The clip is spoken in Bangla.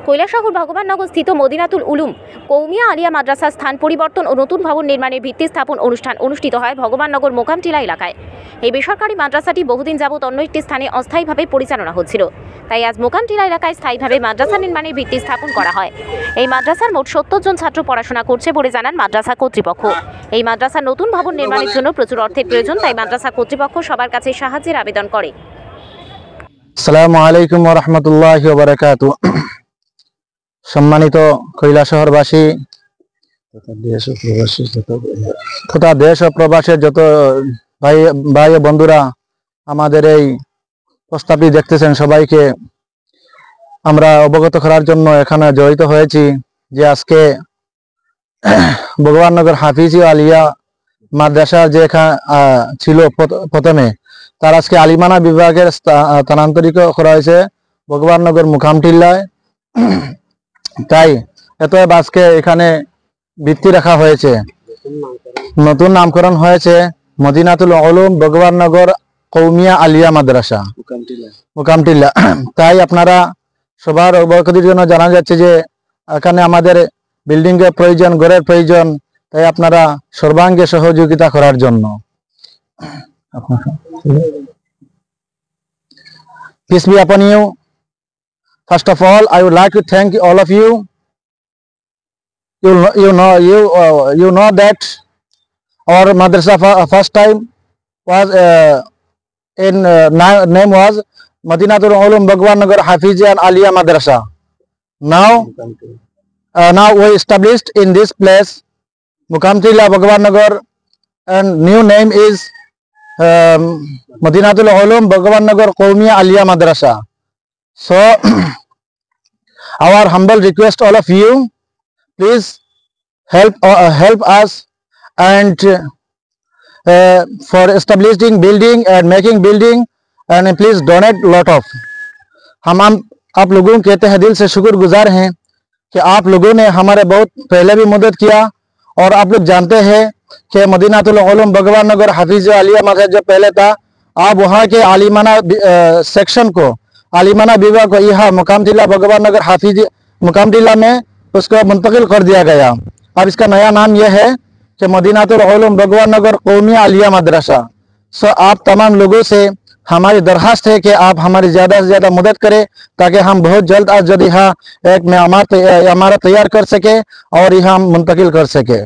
কৈলাসহর ভগবাননগর স্থিত মদিনাতুল উলুম কৌমিয়া আলিয়া মাদ্রাসা স্থান পরিবর্তন ও নতুন ভবন নির্মাণের ভিত্তি স্থাপন অনুষ্ঠান অনুষ্ঠিত হয় ভগবাননগর মোকামটিলা এলাকায়। এই বেসরকারি মাদ্রাসাটি বহুদিন যাবৎ অন্য একটি স্থানে অস্থায়ীভাবে পরিচালনা হচ্ছিল, তাই আজ মোকামটিলা এলাকায় স্থায়ীভাবে মাদ্রাসা নির্মাণের ভিত্তি স্থাপন করা হয়। এই মাদ্রাসার মোট 70 জন ছাত্র পড়াশোনা করছে বলে জানান মাদ্রাসা কর্তৃপক্ষ। এই মাদ্রাসার নতুন ভবন নির্মাণের জন্য প্রচুর অর্থের প্রয়োজন, তাই মাদ্রাসা কর্তৃপক্ষ সবার কাছে সাহায্যের আবেদন করে। আসসালামু আলাইকুম ওয়া রাহমাতুল্লাহি ওয়া বারাকাতুহু। সম্মানিত কৈলাসহরবাসী তথা দেশ ও প্রবাসের যত ভাই ও বন্ধুরা আমাদের এই প্রস্তাবটি দেখতেছেন, সবাইকে আমরা অবগত করার জন্য এখানে জড়িত হয়েছি যে আজকে ভগবাননগর হাফিজি আলিয়া মাদ্রাসা যে ছিল প্রথমে, তার আজকে আলিমানা বিভাগের স্থানান্তরিত করা হয়েছে ভগবাননগর মোকামটিল্লায়। তাই এতএব আজকে এখানে ভিত্তি রাখা হয়েছে, নতুন নামকরণ হয়েছে মদিনাতুল উলুম ভগবাননগর কৌমিয়া আলিয়া মাদ্রাসা মোকামটিল্লা। তাই আপনারা সবার অবগতির জন্য জানা যাচ্ছে যে এখানে আমাদের বিল্ডিং এর প্রয়োজন, ঘরের প্রয়োজন, তাই আপনারা সর্বাঙ্গে সহযোগিতা করার জন্য। Peace be upon you. First of all, I would like to thank all of you. You know that our madrasa first time was name was Madinatul Ulum Bhagwannagar Hafizi and Aliya Madrasa. Now we established in this place Mokamtila Bhagwannagar, and new name is Madinatul Ulum Bhagwannagar Qawmiya Aliya Madrasa. So our humble request all of you, please help us and for establishing building and making building, and please donate lot of। हम आप लोगों के तहे दिल से शुक्रगुजार हैं कि आप लोगों ने हमारे बहुत पहले भी मदद किया, और आप लोग जानते हैं कि मदीनातुल उलूम भगवाननगर हाफिज आलिया मदरसा जो पहले था, आप वहाँ के आलिमाना सेक्शन को, आलिमाना विभाग को यहाँ मोकामटिला भगवाननगर हाफिज मोकामटिला में उसको मुंतकिल कर दिया गया। अब इसका नया नाम यह है कि मदीनातुल उलूम भगवाननगर कौमिया आलिया मदरसा। सो आप तमाम लोगों से हमारी दरखास्त है कि आप हमारी ज़्यादा से ज़्यादा मदद करें, ताकि हम बहुत जल्द आज यहाँ एक इमारत तैयार कर सके और यहाँ मुंतकिल कर सके।